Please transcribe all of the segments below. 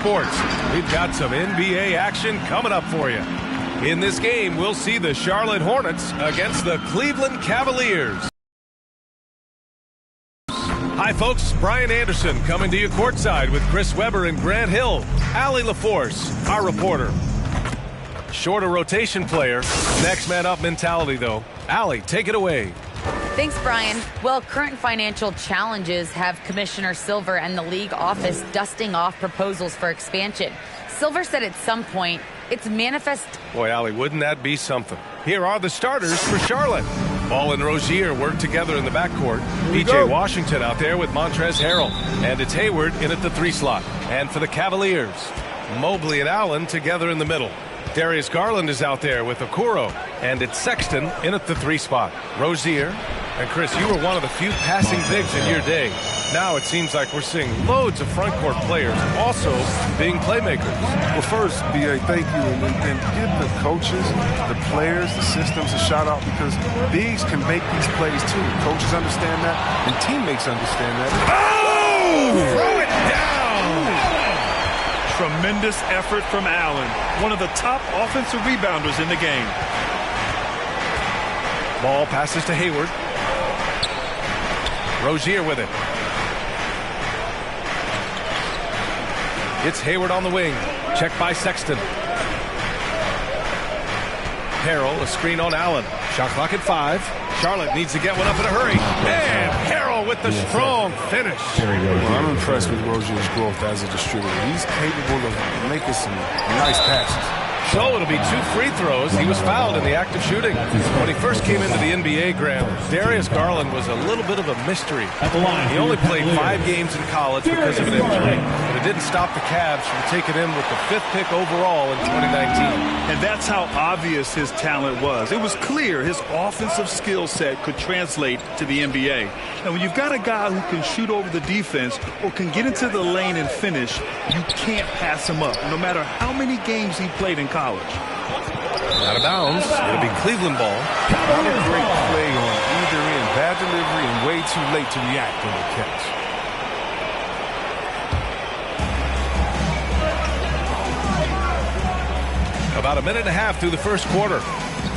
Sports. We've got some NBA action coming up for you. In this game, we'll see the Charlotte Hornets against the Cleveland Cavaliers. Hi, folks. Brian Anderson coming to you courtside with Chris Webber and Grant Hill. Allie LaForce, our reporter. Shorter rotation player. Next man up mentality, though. Allie, take it away. Thanks, Brian. Well, current financial challenges have Commissioner Silver and the league office dusting off proposals for expansion. Silver said at some point, it's manifest. Boy, Allie, wouldn't that be something? Here are the starters for Charlotte. Ball and Rozier work together in the backcourt. P.J. Washington out there with Montrezl Harrell. And it's Hayward in at the 3 slot. And for the Cavaliers, Mobley and Allen together in the middle. Darius Garland is out there with Okoro. And it's Sexton in at the 3 spot. Rozier. And Chris, you were one of the few passing bigs in your day. Now it seems like we're seeing loads of front court players also being playmakers. Well, first, B.A., thank you. And give the coaches, the players, the systems a shout out because bigs can make these plays too. Coaches understand that and teammates understand that. Oh! Throw it down! Tremendous effort from Allen, one of the top offensive rebounders in the game. Ball passes to Hayward. Rozier with it. It's Hayward on the wing. Checked by Sexton. Harrell, a screen on Allen. Shot clock at 5. Charlotte needs to get one up in a hurry. And Harrell with the strong finish. Well, I'm impressed with Rozier's growth as a distributor. He's capable of making some nice passes. So it'll be 2 free throws. He was fouled in the act of shooting. When he first came into the NBA, Graham, Darius Garland was a little bit of a mystery. He only played 5 games in college because of an injury, but it didn't stop the Cavs from taking him with the 5th pick overall in 2019. And that's how obvious his talent was. It was clear his offensive skill set could translate to the NBA. And when you've got a guy who can shoot over the defense or can get into the lane and finish, you can't pass him up, no matter how many games he played in college. Out of bounds. It'll be Cleveland ball. Not a great play on either end. Bad delivery and way too late to react on the catch. About a minute and a half through the first quarter.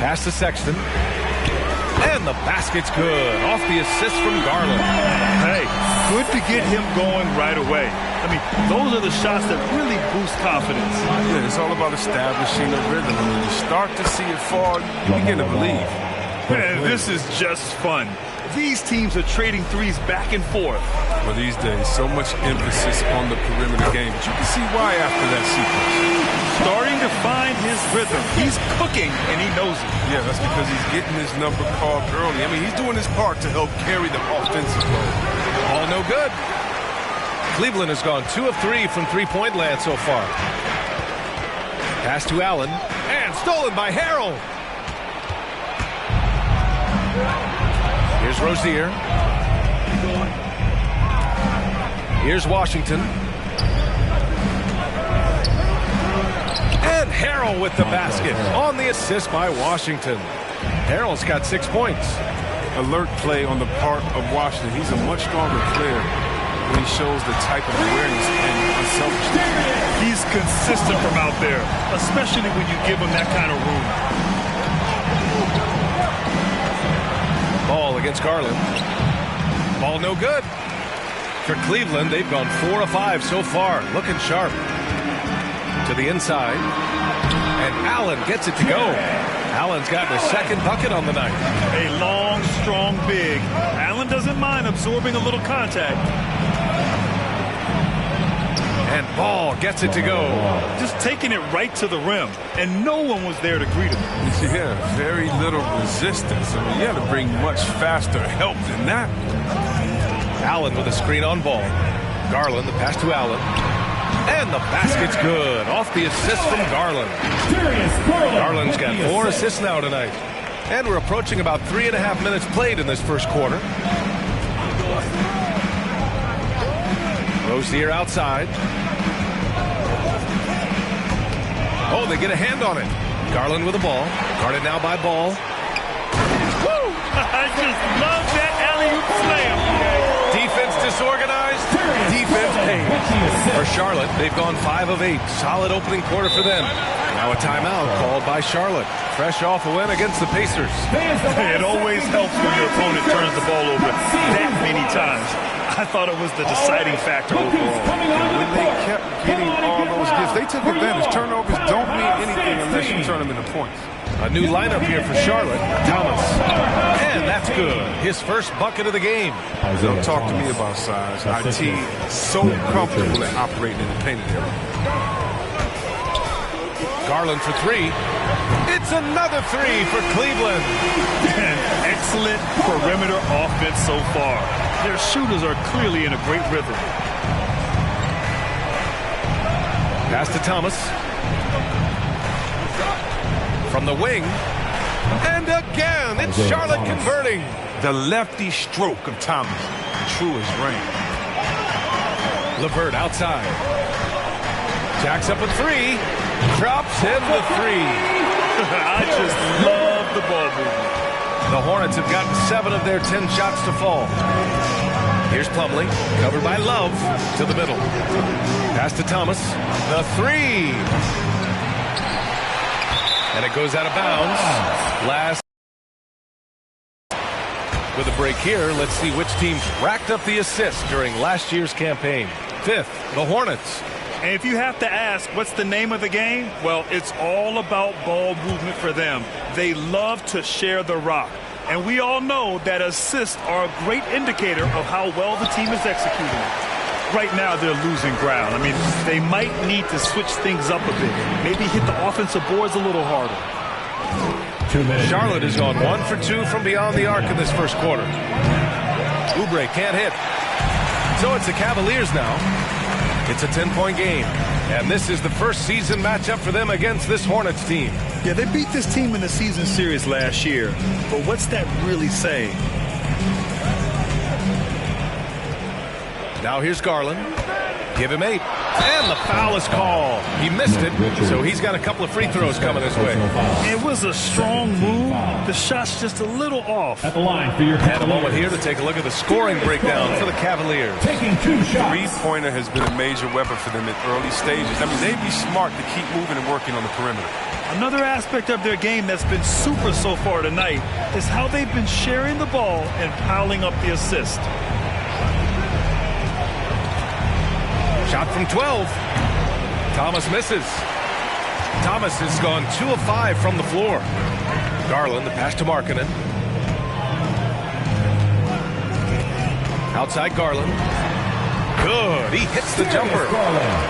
Pass to Sexton. And the basket's good. Off the assist from Garland. Hey, good to get him going right away. I mean, those are the shots that really boost confidence. Yeah, it's all about establishing a rhythm. When you start to see it fall, you begin to believe. Man, this is just fun. These teams are trading threes back and forth. Well, these days, so much emphasis on the perimeter game. But you can see why after that sequence. Starting to find his rhythm. He's cooking, and he knows it. Yeah, that's because he's getting his number called early. I mean, he's doing his part to help carry the offensive load. All no good. Cleveland has gone 2 of 3 from three-point land so far. Pass to Allen. And stolen by Harrell. Here's Rozier. Here's Washington. And Harrell with the basket on the assist by Washington. Harrell's got 6 points. Alert play on the part of Washington. He's a much stronger player when he shows the type of awareness and unselfishness. He's consistent from out there, especially when you give him that kind of room. Ball against Garland. Ball no good. For Cleveland, they've gone 4 of 5 so far. Looking sharp. To the inside. And Allen gets it to go. Allen's gotten a second bucket on the night. A long, strong big. Allen doesn't mind absorbing a little contact. And Ball gets it to go. Just taking it right to the rim. And no one was there to greet him. Yeah, very little resistance. I mean, you had to bring much faster help than that. Allen with a screen on Ball. Garland, the pass to Allen. And the basket's good. Off the assist from Garland. Garland's got 4 assists now tonight. And we're approaching about 3.5 minutes played in this first quarter. Rozier outside. Oh, they get a hand on it. Garland with the ball. Guarded now by Ball. Woo! I just love that alley-oop slam. Defense Disorganized, defense pays. For Charlotte, they've gone 5 of 8. Solid opening quarter for them. Now a timeout called by Charlotte. Fresh off a win against the Pacers. It always helps when your opponent turns the ball over that many times. I thought it was the deciding factor overall. When they kept getting all those gifts, they took advantage. Turnovers don't mean anything unless you turn them into points. A new lineup here for Charlotte. Thomas. And that's good. His first bucket of the game. Don't talk to me about size. IT so comfortable at operating in the painted area. Garland for 3. It's another 3 for Cleveland. An excellent perimeter offense so far. Their shooters are clearly in a great rhythm. Pass to Thomas. From the wing. And again, it's Charlotte converting. The lefty stroke of Thomas. True as rain. LeVert outside. Jacks up a 3. Drops in the 3. I just love the ball movement. The Hornets have gotten 7 of their 10 shots to fall. Here's Plumlee, covered by Love, to the middle. Pass to Thomas. The 3. And it goes out of bounds. Last. With a break here, let's see which teams racked up the assists during last year's campaign. 5th, the Hornets. And if you have to ask, what's the name of the game? Well, it's all about ball movement for them. They love to share the rock. And we all know that assists are a great indicator of how well the team is executing. Right now, they're losing ground. I mean, they might need to switch things up a bit. Maybe hit the offensive boards a little harder. Charlotte has gone 1 for 2 from beyond the arc in this first quarter. Oubre can't hit. So it's the Cavaliers now. It's a 10-point game, and this is the first season matchup for them against this Hornets team. Yeah, they beat this team in the season series last year, but what's that really saying? Now here's Garland. Give him 8. And the foul is called. He missed it, so he's got a couple of free throws coming his way. It was a strong move. The shot's just a little off. At the line for your And a moment here to take a look at the scoring breakdown for the Cavaliers. Taking 2 shots. Three-pointer has been a major weapon for them in early stages. I mean, they'd be smart to keep moving and working on the perimeter. Another aspect of their game that's been super so far tonight is how they've been sharing the ball and piling up the assist. Shot from 12. Thomas misses. Thomas has gone 2 of 5 from the floor. Garland, the pass to Markkanen. Outside Garland. Good. He hits the jumper.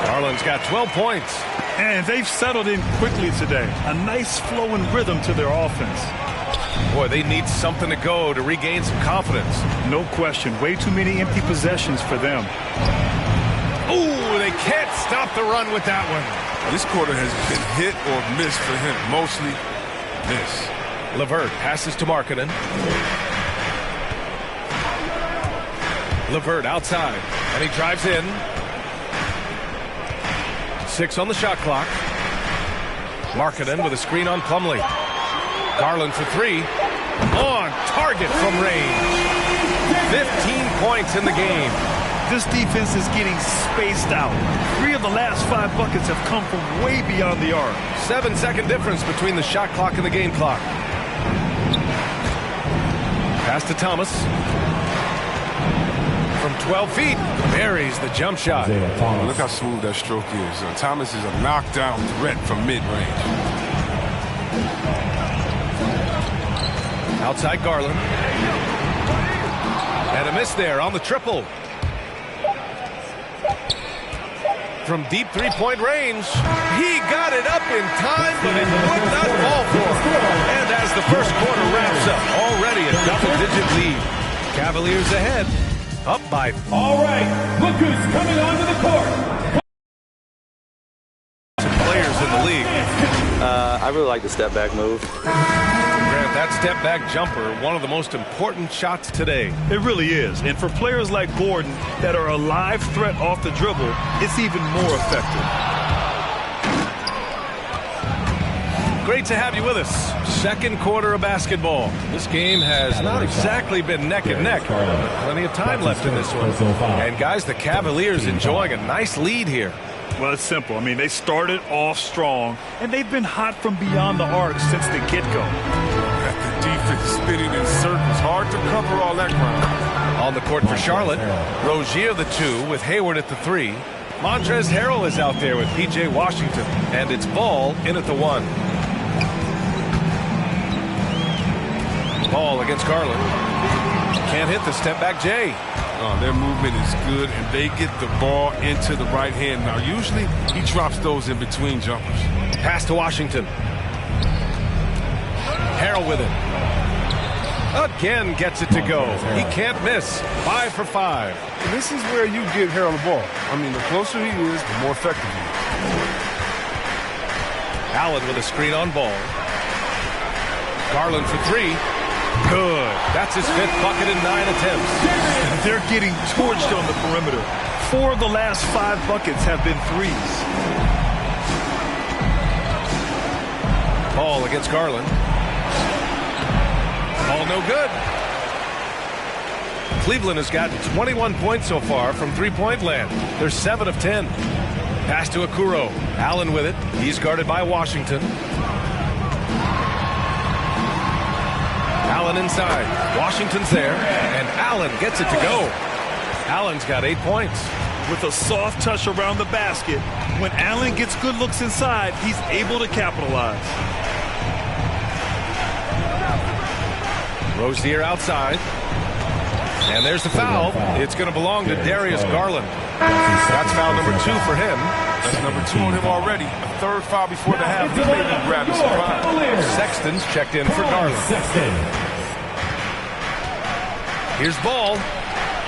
Garland's got 12 points. And they've settled in quickly today. A nice flowing rhythm to their offense. Boy, they need something to go to regain some confidence. No question. Way too many empty possessions for them. Ooh, they can't stop the run with that one. This quarter has been hit or miss for him. Mostly miss. LeVert passes to Markkanen. LeVert outside, and he drives in. 6 on the shot clock. Markkanen with a screen on Plumlee. Garland for 3. On target from range. 15 points in the game. This defense is getting spaced out. 3 of the last 5 buckets have come from way beyond the arc. 7-second difference between the shot clock and the game clock. Pass to Thomas. From 12 feet, buries the jump shot. Look how smooth that stroke is. Thomas is a knockdown threat from mid-range. Outside Garland. And a miss there on the triple. From deep three-point range, he got it up in time, but it would not fall for him. And as the first quarter wraps up, already a double-digit lead. Cavaliers ahead, up by. All right, look who's coming onto the court. Some players in the league. I really like the step-back move. Grant, that step-back jumper, one of the most important shots today. It really is. And for players like Gordon that are a live threat off the dribble, it's even more effective. Great to have you with us. Second quarter of basketball. This game has not exactly been neck and neck. Plenty of time left in this one. And guys, the Cavaliers enjoying a nice lead here. Well, it's simple. I mean, they started off strong, and they've been hot from beyond the arc since the get-go. Got the defense spinning in circles. Hard to cover all that ground. On the court for Charlotte, Rozier the 2 with Hayward at the 3. Montrezl Harrell is out there with P.J. Washington. And it's Ball in at the 1. Ball against Garland. Can't hit the step-back J. Their movement is good, and they get the ball into the right hand. Now, usually he drops those in between jumpers. Pass to Washington. Harrell with it. Again gets it to go. He can't miss. 5 for 5. And this is where you get Harrell the ball. I mean, the closer he is, the more effective he is. Allen with a screen on Ball. Garland for 3. Good. That's his 5th bucket in 9 attempts. They're getting torched on the perimeter. 4 of the last 5 buckets have been threes. Ball against Garland. Ball no good. Cleveland has gotten 21 points so far from three-point land. They're 7 of 10. Pass to Okoro. Allen with it. He's guarded by Washington. Allen inside. Washington's there, and Allen gets it to go. Allen's got 8 points. With a soft touch around the basket, when Allen gets good looks inside, he's able to capitalize. Rozier outside. And there's the foul. It's going to belong to Darius Garland. That's foul number 2 for him. That's number 2 on him already. A third foul before the half. He may be grabbing some pride. Sexton's checked in for Garland. Here's Ball.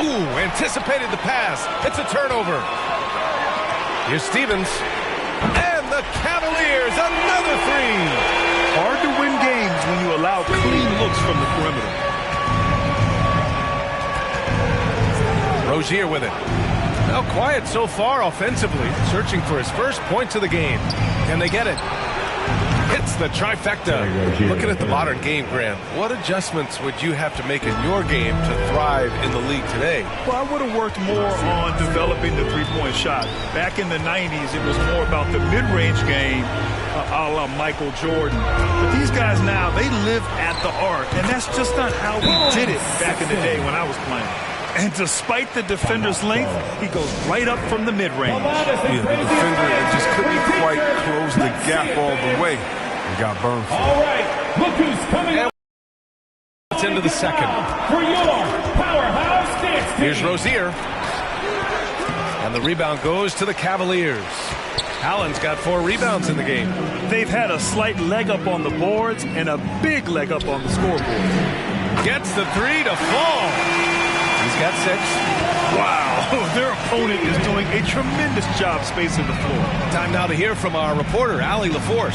Ooh, anticipated the pass. It's a turnover. Here's Stevens. And the Cavaliers, another 3. Hard to win games when you allow clean looks from the perimeter. Rozier with it. Now quiet so far offensively, searching for his first points of the game. Can they get it? Hits the trifecta. Looking at the modern game, Graham, what adjustments would you have to make in your game to thrive in the league today? Well, I would have worked more on developing the three-point shot. Back in the 90s, it was more about the mid-range game, a la Michael Jordan. But these guys now, they live at the arc, and that's just not how we did it back in the day when I was playing. And despite the defender's length, he goes right up from the mid-range. Yeah, the defender just couldn't quite close the gap all the way. He got burned. All right, look who's coming up. It's into the second. For your powerhouse dance team. Here's Rozier. And the rebound goes to the Cavaliers. Allen's got 4 rebounds in the game. They've had a slight leg up on the boards and a big leg up on the scoreboard. Gets the 3 to fall. He's got 6. Wow, their opponent is doing a tremendous job spacing the floor. Time now to hear from our reporter, Allie LaForce.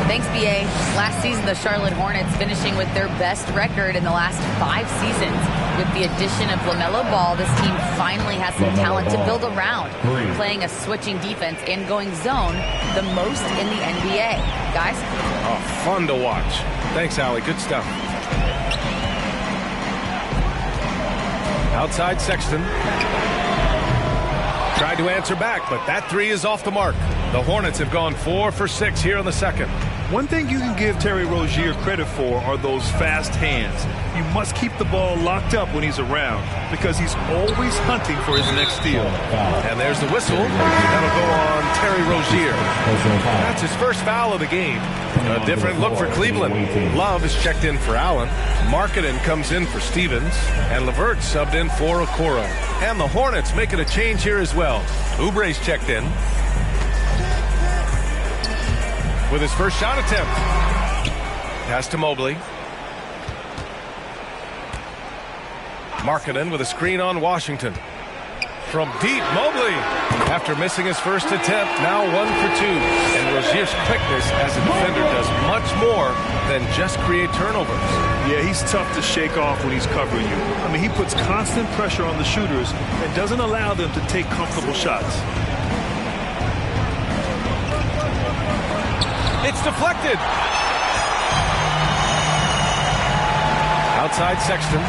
Thanks, B.A. Last season, the Charlotte Hornets finishing with their best record in the last 5 seasons. With the addition of LaMelo Ball, this team finally has some talent to build around, playing a switching defense and going zone the most in the NBA. Guys? Oh, fun to watch. Thanks, Allie. Good stuff. Outside Sexton. Tried to answer back, but that 3 is off the mark. The Hornets have gone 4 for 6 here in the second. One thing you can give Terry Rozier credit for are those fast hands. You must keep the ball locked up when he's around because he's always hunting for his next steal. And there's the whistle. That'll go on Terry Rozier. That's his first foul of the game. A different look for Cleveland. Love is checked in for Allen. Markkanen comes in for Stevens. And LeVert subbed in for Okoro. And the Hornets making a change here as well. Oubre's checked in with his first shot attempt. Pass to Mobley. Markkanen with a screen on Washington. From deep, Mobley. After missing his first attempt, now 1 for 2. And Rozier's quickness as a defender does much more than just create turnovers. Yeah, he's tough to shake off when he's covering you. I mean, he puts constant pressure on the shooters and doesn't allow them to take comfortable shots. It's deflected. Outside Sexton.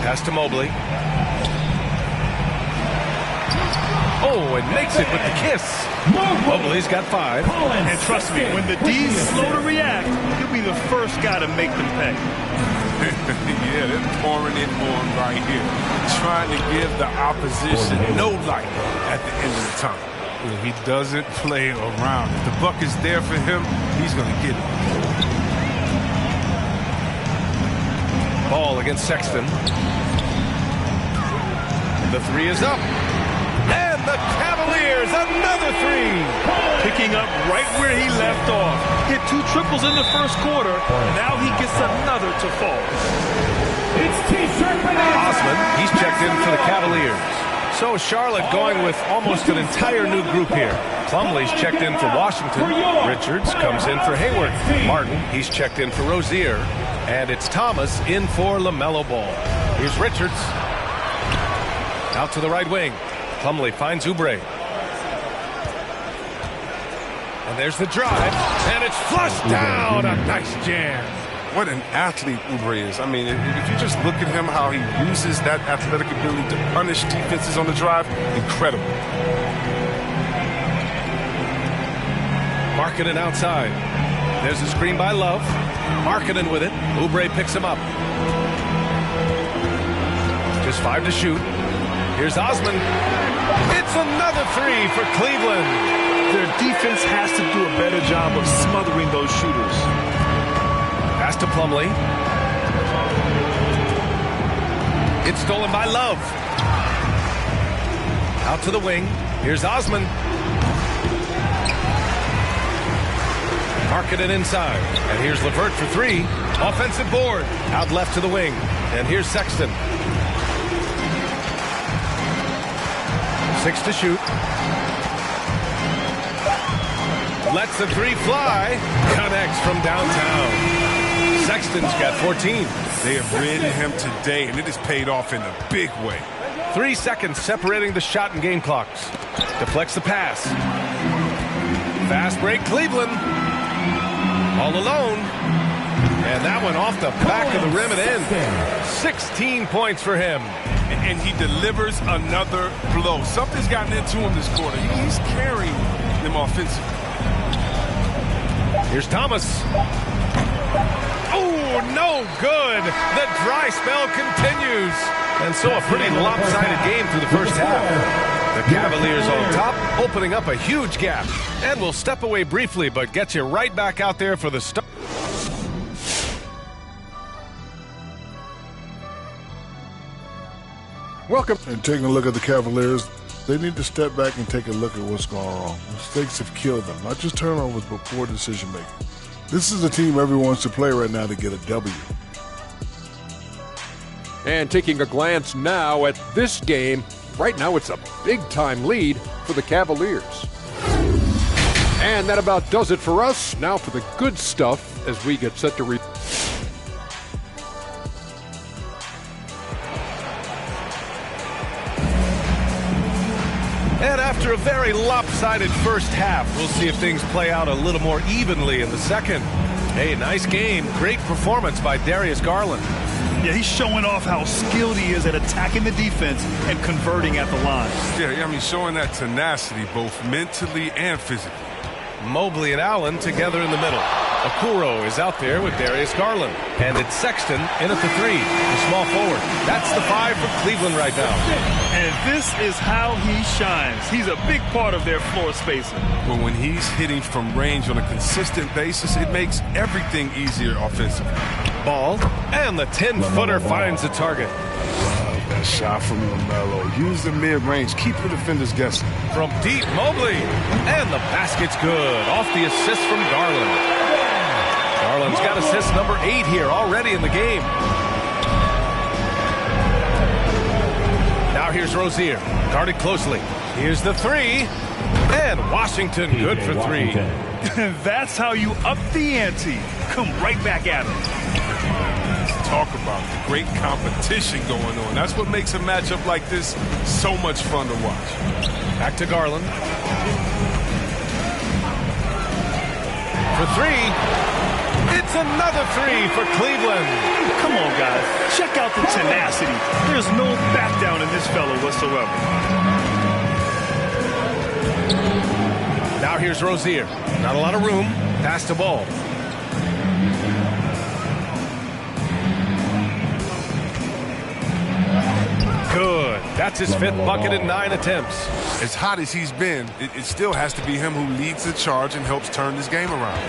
Pass to Mobley. Oh, and makes it with the kiss. Mobley's got 5. And trust me, when the D's slow to react, he'll be the first guy to make them pay. Yeah, they're pouring it on right here. Trying to give the opposition no light at the end of the tunnel. He doesn't play around. If the buck is there for him, he's going to get it. Ball against Sexton. The 3 is up. And the Cavaliers, another 3. Picking up right where he left off. Hit 2 triples in the first quarter. Now he gets another to fall. It's T-shirt Osman, he's checked in for the Cavaliers. So Charlotte going with almost an entire new group here. Plumlee's checked in for Washington. Richards comes in for Hayward. Martin, he's checked in for Rozier. And it's Thomas in for LaMelo Ball. Here's Richards. Out to the right wing. Plumlee finds Oubre. And there's the drive. And it's flushed down. A nice jam. What an athlete Oubre is. I mean, if you just look at him, how he uses that athletic ability to punish defenses on the drive, incredible. Markkanen outside. There's a screen by Love. Markkanen with it. Oubre picks him up. Just 5 to shoot. Here's Osman. It's another 3 for Cleveland. Their defense has to do a better job of smothering those shooters. Pass to Plumlee. It's stolen by Love. Out to the wing. Here's Osman. Markkanen inside. And here's LeVert for 3. Offensive board. Out left to the wing. And here's Sexton. 6 to shoot. Lets the 3 fly. Connects from downtown. Sexton's got 14. They have ridden him today, and it has paid off in a big way. 3 seconds separating the shot and game clocks. Deflects the pass. Fast break Cleveland. All alone. And that one off the back of the rim and in. 16 points for him. And he delivers another blow. Something's gotten into him this quarter. He's carrying them offensively. Here's Thomas. Oh, no good. The dry spell continues. And so a pretty lopsided game through the first half. The Cavaliers on top, opening up a huge gap. And we'll step away briefly, but get you right back out there for the start. Welcome. And taking a look at the Cavaliers, they need to step back and take a look at what's going wrong. Mistakes have killed them, not just turnovers, but poor decision-making. This is a team everyone wants to play right now to get a W. And taking a glance now at this game, right now it's a big-time lead for the Cavaliers. And that about does it for us. Now for the good stuff as we get set to And after a very lopsided first half, we'll see if things play out a little more evenly in the second. Hey, nice game. Great performance by Darius Garland. Yeah, he's showing off how skilled he is at attacking the defense and converting at the line. Yeah, I mean, showing that tenacity both mentally and physically. Mobley and Allen together in the middle. Okoro is out there with Darius Garland. And it's Sexton in at the 3, the small forward. That's the 5 for Cleveland right now. And this is how he shines. He's a big part of their floor spacing. But when he's hitting from range on a consistent basis, it makes everything easier offensively. Ball, and the 10-footer finds the target. That shot from LaMelo. Use the mid-range. Keep the defenders guessing. From deep, Mobley. And the basket's good. Off the assist from Garland. Garland's got assist number 8 here already in the game. Now here's Rozier. Guarded closely. Here's the 3. And Washington good for 3. That's how you up the ante. Come right back at him. Talk about the great competition going on. That's what makes a matchup like this so much fun to watch. Back to Garland. for three. It's another three for Cleveland. Come on, guys. Check out the tenacity. There's no back down in this fellow whatsoever. Now here's Rozier. Not a lot of room. Pass the ball. Good. That's his fifth bucket in 9 attempts. As hot as he's been, it still has to be him who leads the charge and helps turn this game around.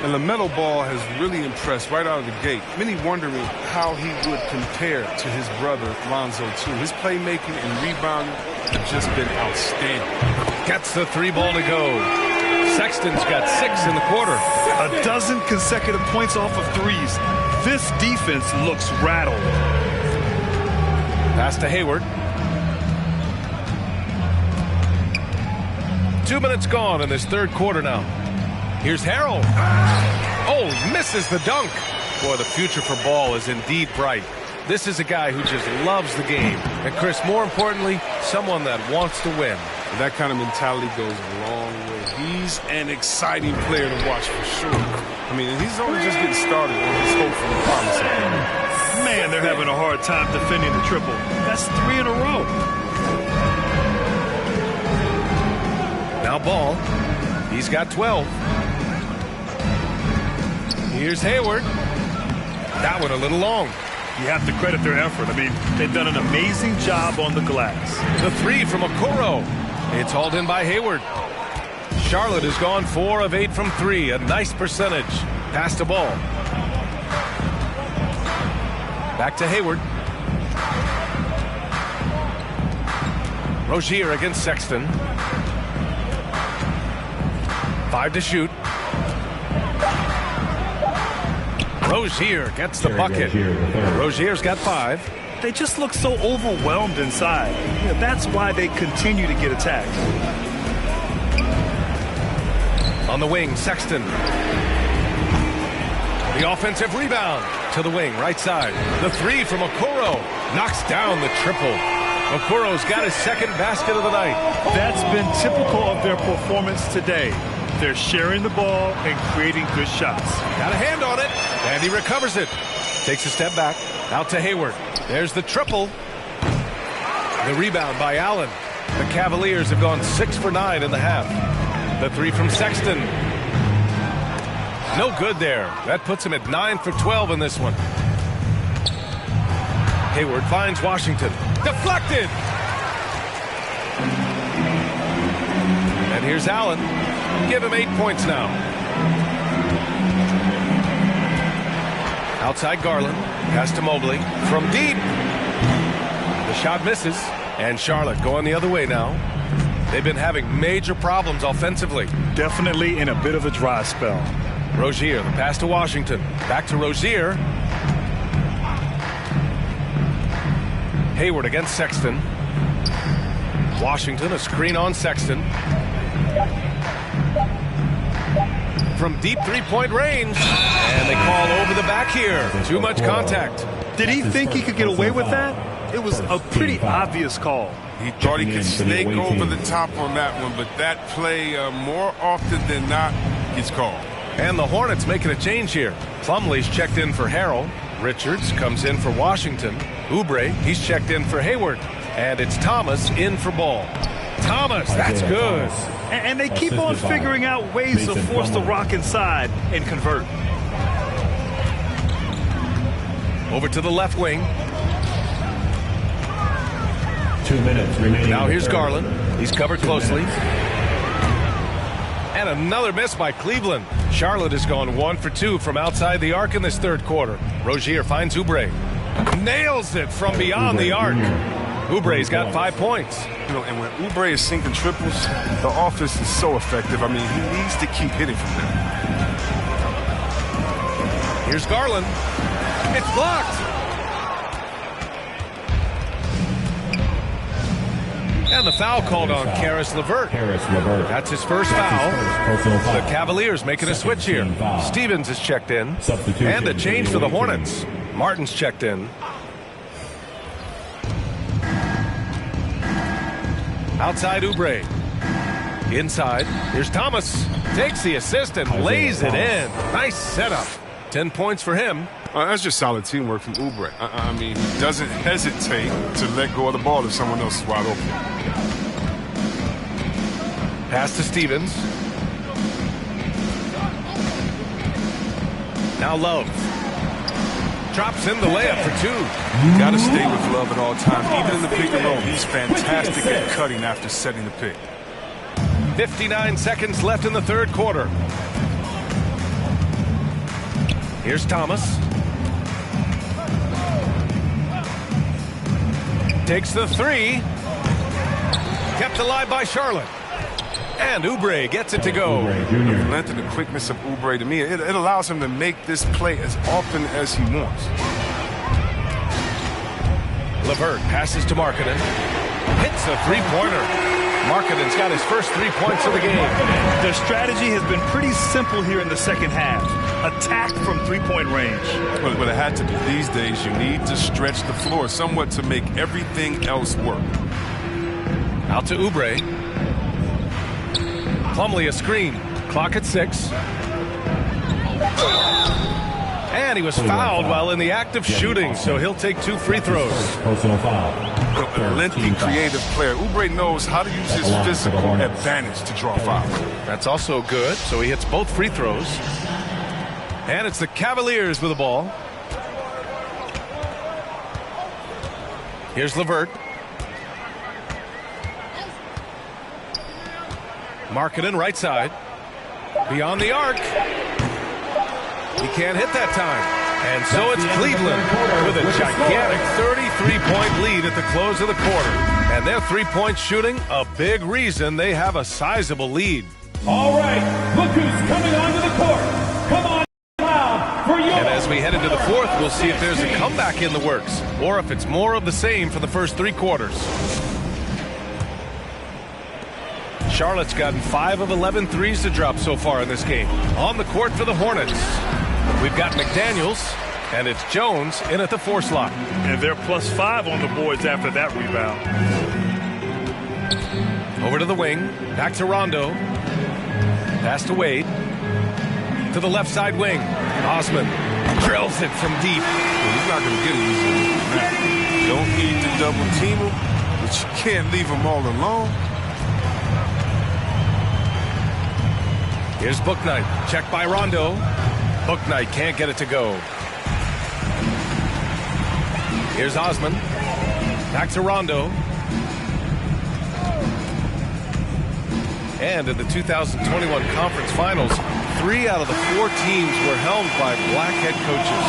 And LaMelo Ball has really impressed right out of the gate. Many wondering how he would compare to his brother, Lonzo, too. His playmaking and rebounding have just been outstanding. Gets the three ball to go. Sexton's got 6 in the quarter. A dozen consecutive points off of threes. This defense looks rattled. Pass to Hayward. 2 minutes gone in this third quarter now. Here's Harrell. Oh, misses the dunk. Boy, the future for Ball is indeed bright. This is a guy who just loves the game. And Chris, more importantly, someone that wants to win. And that kind of mentality goes a long way. He's an exciting player to watch for sure. I mean, he's only just getting started on his hopefully promising. Man, they're having a hard time defending the triple. That's 3 in a row. Now Ball. He's got 12. Here's Hayward. That one a little long. You have to credit their effort. I mean, they've done an amazing job on the glass. The three from Okoro. It's hauled in by Hayward. Charlotte has gone 4 of 8 from 3. A nice percentage. Pass the ball. Back to Hayward. Rozier against Sexton. 5 to shoot. Rozier gets the bucket. Rozier's got 5. They just look so overwhelmed inside. You know, that's why they continue to get attacked. On the wing, Sexton. The offensive rebound to the wing, right side. The three from Okoro knocks down the triple. Okoro's got his second basket of the night. That's been typical of their performance today. They're sharing the ball and creating good shots. Got a hand on it, and he recovers it. Takes a step back, out to Hayward. There's the triple. The rebound by Allen. The Cavaliers have gone 6 for 9 in the half. The three from Sexton. No good there. That puts him at 9 for 12 in this one. Hayward finds Washington. Deflected! And here's Allen. Give him 8 points now. Outside Garland. Pass to Mobley. From deep. The shot misses. And Charlotte going the other way now. They've been having major problems offensively. Definitely in a bit of a dry spell. Rozier, the pass to Washington. Back to Rozier. Hayward against Sexton. Washington, a screen on Sexton. From deep three-point range. And they call over the back here. Too much contact. Did he think he could get away with that? It was a pretty obvious call. He thought he could snake over the top on that one, but that play more often than not gets called. And the Hornets making a change here. Plumlee's checked in for Harrell. Richards comes in for Washington. Oubre, he's checked in for Hayward. And it's Thomas in for Ball. Thomas, that's good. And they keep on figuring out ways to force the rock inside and convert. Over to the left wing. 2 minutes remaining. Now here's Garland. He's covered closely. And another miss by Cleveland. Charlotte has gone 1 for 2 from outside the arc in this third quarter. Rozier finds Oubre. Nails it from beyond the arc. Oubre's got 5 points. You know, and when Oubre is sinking triples, the offense is so effective. I mean, he needs to keep hitting from there. Here's Garland. It's blocked. And the foul called on Karis LeVert. That's his first foul. The Cavaliers making a switch here. Stevens is checked in. And a change for the Hornets. Martin's checked in. Outside Oubre. Inside. Here's Thomas. Takes the assist and lays it in. Nice setup. 10 points for him. That's just solid teamwork from Oubre. I mean, he doesn't hesitate to let go of the ball if someone else is wide open. Pass to Stevens. Now Love. Drops in the layup for two. You got to stay with Love at all times. Even in the pick and roll, he's fantastic at cutting after setting the pick. 59 seconds left in the third quarter. Here's Thomas. Takes the three. Kept alive by Charlotte. And Oubre gets it to go. The length and the quickness of Oubre, to me, it allows him to make this play as often as he wants. LeVert passes to Markkanen. Hits a three-pointer. Markkanen's got his first 3 points of the game. Their strategy has been pretty simple here in the second half. Attack from three-point range. But it had to be. These days, you need to stretch the floor somewhat to make everything else work. Out to Oubre. Plumlee a screen. Clock at 6. And he was fouled while in the act of shooting, so he'll take 2 free throws. Personal foul. A lengthy, creative player. Oubre knows how to use his physical advantage to draw fouls. That's also good, so he hits both free throws. And it's the Cavaliers with the ball. Here's LeVert. Markkanen right side. Beyond the arc. He can't hit that time. And so it's Cleveland with a gigantic 33-point lead at the close of the quarter. And their three-point shooting, a big reason they have a sizable lead. All right, look who's coming onto the court. Come on, loud for you. And as we head into the fourth, we'll see if there's a comeback in the works or if it's more of the same for the first 3 quarters. Charlotte's gotten 5 of 11 threes to drop so far in this game. On the court for the Hornets, we've got McDaniels, and it's Jones in at the 4 slot. And they're +5 on the boards after that rebound. Over to the wing, back to Rondo. Pass to Wade. To the left side wing. Osman drills it from deep. Well, he's not going to get it easily. You don't need to double team him, but you can't leave him all alone. Here's Bouknight, checked by Rondo. Bouknight can't get it to go. Here's Osman. Back to Rondo. And in the 2021 Conference Finals, 3 out of the 4 teams were helmed by black head coaches.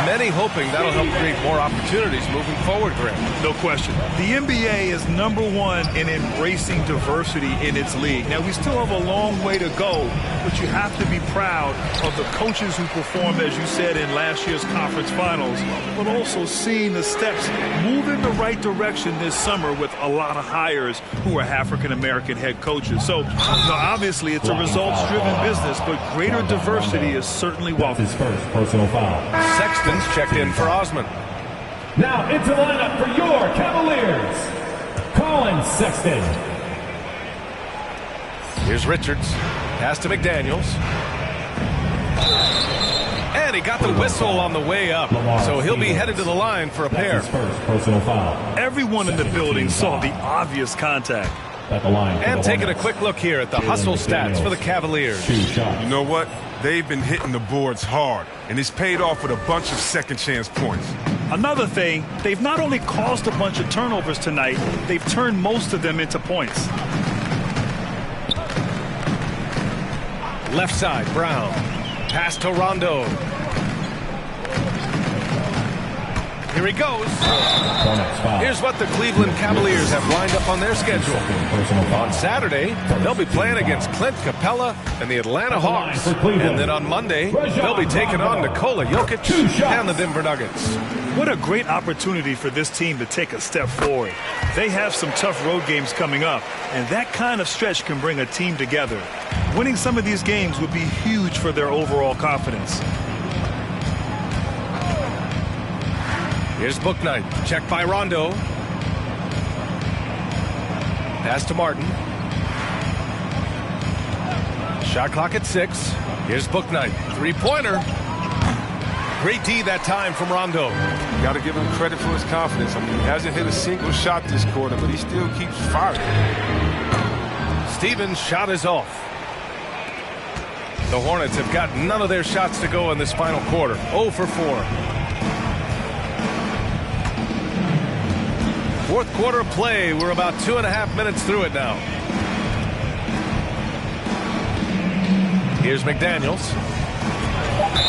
Many hoping that'll help create more opportunities moving forward, Graham. No question. The NBA is #1 in embracing diversity in its league. Now, we still have a long way to go, but you have to be proud of the coaches who performed, as you said, in last year's conference finals, but also seeing the steps move in the right direction this summer with a lot of hires who are African-American head coaches. So, obviously, it's a results-driven business, but greater diversity is certainly welcome. His first personal foul. Sexton's checked in for Osman. Now into lineup for your Cavaliers, Colin Sexton. Here's Richards. Pass to McDaniels. And he got the whistle on the way up, so he'll be headed to the line for a pair. His first personal foul. Everyone in the building saw the obvious contact. At the line And taking a quick look here at the hustle stats for the Cavaliers. 2 shots. You know what? They've been hitting the boards hard, and it's paid off with a bunch of second-chance points. Another thing, they've not only caused a bunch of turnovers tonight, they've turned most of them into points. Left side, Brown. Pass to Rondo. Here he goes. Hornets foul. Here's what the Cleveland Cavaliers have lined up on their schedule. Personal foul. On Saturday, they'll be playing against Clint Capella and the Atlanta Hawks. And then on Monday, they'll be taking on Nikola Jokic and the Denver Nuggets. What a great opportunity for this team to take a step forward. They have some tough road games coming up, and that kind of stretch can bring a team together. Winning some of these games would be huge for their overall confidence. Here's Bouknight, checked by Rondo. Pass to Martin. Shot clock at 6. Here's Bouknight. Three-pointer. Great D that time from Rondo. Got to give him credit for his confidence. I mean, he hasn't hit a single shot this quarter, but he still keeps firing. Stevens' shot is off. The Hornets have got none of their shots to go in this final quarter. 0 for 4. Fourth quarter play. We're about 2.5 minutes through it now. Here's McDaniels.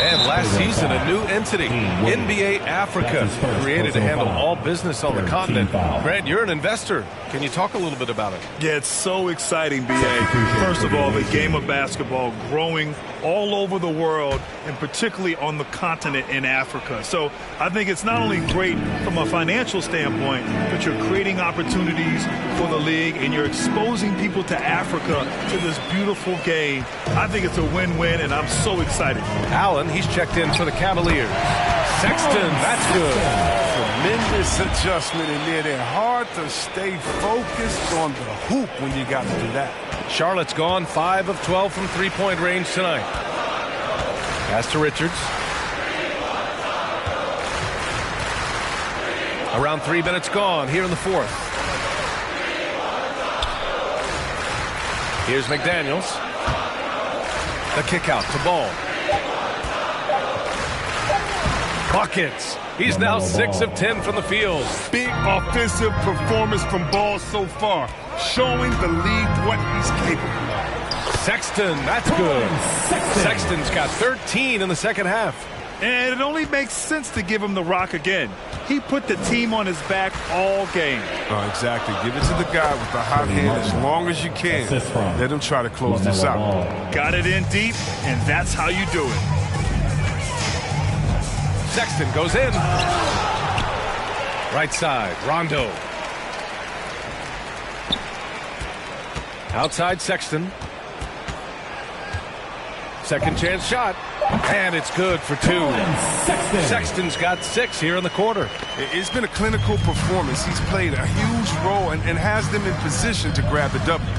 And last season, a new entity, NBA Africa, created to handle all business on the continent. Grant, you're an investor. Can you talk a little bit about it? Yeah, it's so exciting, B.A. First of all, the game of basketball growing all over the world, and particularly on the continent in Africa. So I think it's not only great from a financial standpoint, but you're creating opportunities for the league, and you're exposing people to Africa, to this beautiful game. I think it's a win-win, and I'm so excited. Allen, he's checked in for the Cavaliers. Sexton, that's good. Tremendous adjustment in there. They're hard to stay focused on the hoop when you got to do that. Charlotte's gone 5 of 12 from three-point range tonight. Pass to Richards. Around 3 minutes gone here in the fourth. Here's McDaniels. The kick out to Ball. Buckets. He's now 6 of 10 from the field. Big offensive performance from Ball so far, showing the league what he's capable of. Sexton, that's good. Sexton's got 13 in the second half. And it only makes sense to give him the rock again. He put the team on his back all game. Oh, exactly. Give it to the guy with the hot hand as long as you can. Let him try to close this out. Got it in deep, and that's how you do it. Sexton goes in. Right side, Rondo. Outside Sexton. Second chance shot. And it's good for 2. Sexton's got 6 here in the quarter. It's been a clinical performance. He's played a huge role and has them in position to grab the W.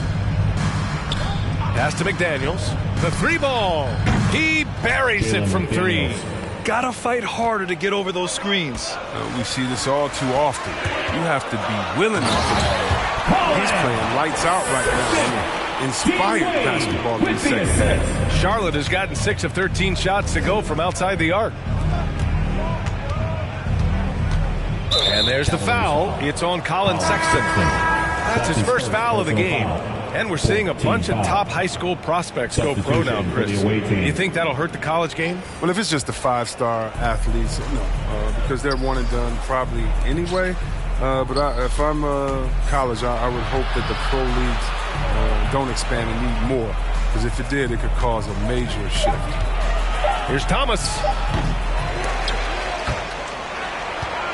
Pass to McDaniels. The 3-ball. He buries it from 3. Gotta fight harder to get over those screens. We see this all too often. You have to be willing to play. He's playing lights out right now. Inspired basketball in the second half. Charlotte has gotten 6 of 13 shots to go from outside the arc. And there's the foul. It's on Colin Sexton. That's his first foul of the game. And we're seeing a bunch of top high school prospects go pro now, Chris. Do you think that'll hurt the college game? Well, if it's just the 5-star athletes, no. Because they're one and done probably anyway. But if I'm college, I would hope that the pro leagues don't expand and need more. Because if it did, it could cause a major shift. Here's Thomas.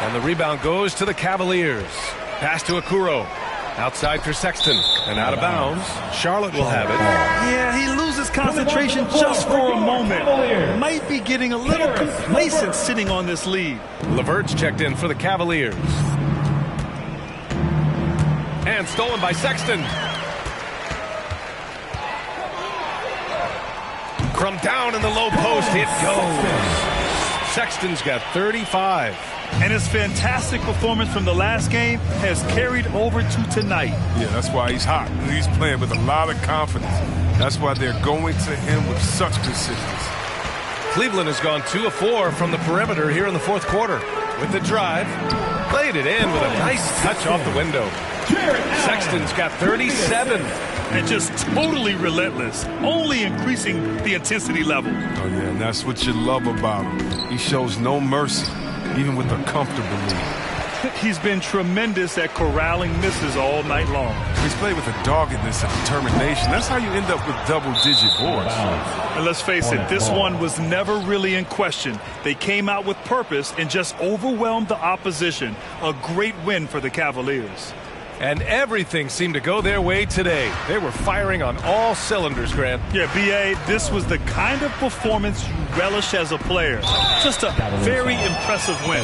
And the rebound goes to the Cavaliers. Pass to Okoro. Outside for Sexton. And out of bounds. Charlotte will have it. Yeah, he loses concentration just for a moment. Might be getting a little complacent sitting on this lead. LeVert's checked in for the Cavaliers. And stolen by Sexton. From down in the low post, it goes. Sexton's got 35. And his fantastic performance from the last game has carried over to tonight. Yeah, that's why he's hot. He's playing with a lot of confidence. That's why they're going to him with such consistency. Cleveland has gone 2 of 4 from the perimeter here in the fourth quarter. With the drive, played it in with a nice touch off the window. Sexton's got 37. And just totally relentless, only increasing the intensity level. Oh, yeah, and that's what you love about him. He shows no mercy, even with a comfortable lead. He's been tremendous at corralling misses all night long. He's played with a doggedness and determination. That's how you end up with double-digit boards. And let's face it, this one was never really in question. They came out with purpose and just overwhelmed the opposition. A great win for the Cavaliers. And everything seemed to go their way today. They were firing on all cylinders, Grant. Yeah, B.A., this was the kind of performance you relish as a player. Just a very impressive win.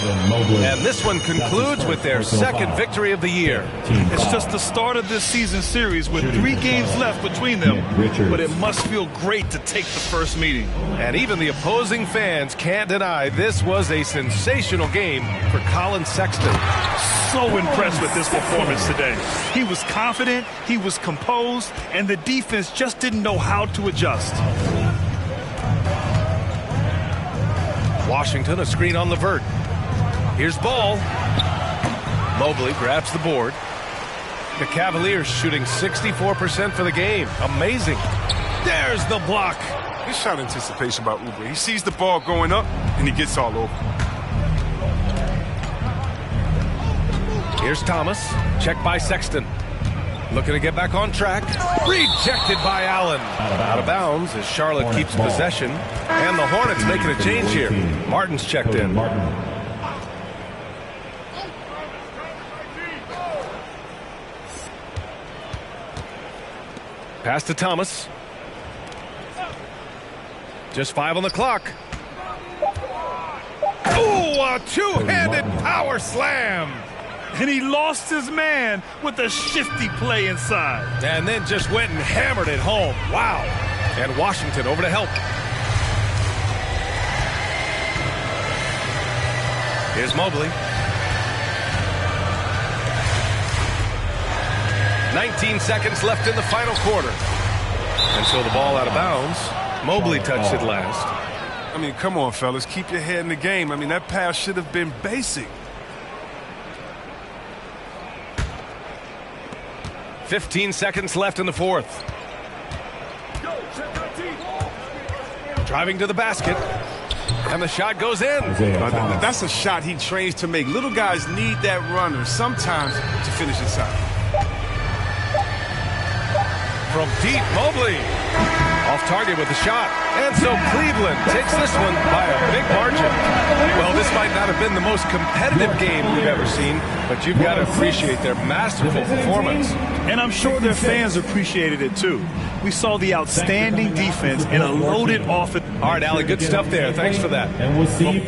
And this one concludes with their second victory of the year. It's just the start of this season series with 3 games left between them. But it must feel great to take the first meeting. And even the opposing fans can't deny this was a sensational game for Collin Sexton. So impressed with this performance today. He was confident, he was composed, and the defense just didn't know how to adjust. Washington, a screen on LeVert. Here's ball. Mobley grabs the board. The Cavaliers shooting 64% for the game. Amazing. There's the block. His shot anticipation by Oubre. He sees the ball going up, and he gets all over. Here's Thomas. Check by Sexton. Looking to get back on track. Rejected by Allen. Out of bounds as Charlotte keeps possession. And the Hornets making a change here. Martin's checked in. Pass to Thomas. Just 5 on the clock. Oh, a two-handed power slam. And he lost his man with a shifty play inside. And then just went and hammered it home. Wow. And Washington over to help. Here's Mobley. 19 seconds left in the final quarter. Until the ball out of bounds. Mobley touched it last. I mean, come on, fellas. Keep your head in the game. I mean, that pass should have been basic. 15 seconds left in the fourth. Driving to the basket. And the shot goes in. That's a shot he trains to make. Little guys need that runner sometimes to finish inside. From deep, Mobley. Off target with the shot. And so Cleveland takes this one by a big margin. Well, this might not have been the most competitive game we've ever seen, but you've got to appreciate their masterful performance. And I'm sure their fans appreciated it too. We saw the outstanding defense and a loaded offense. All right, Allie, good stuff there. Thanks for that. And we'll see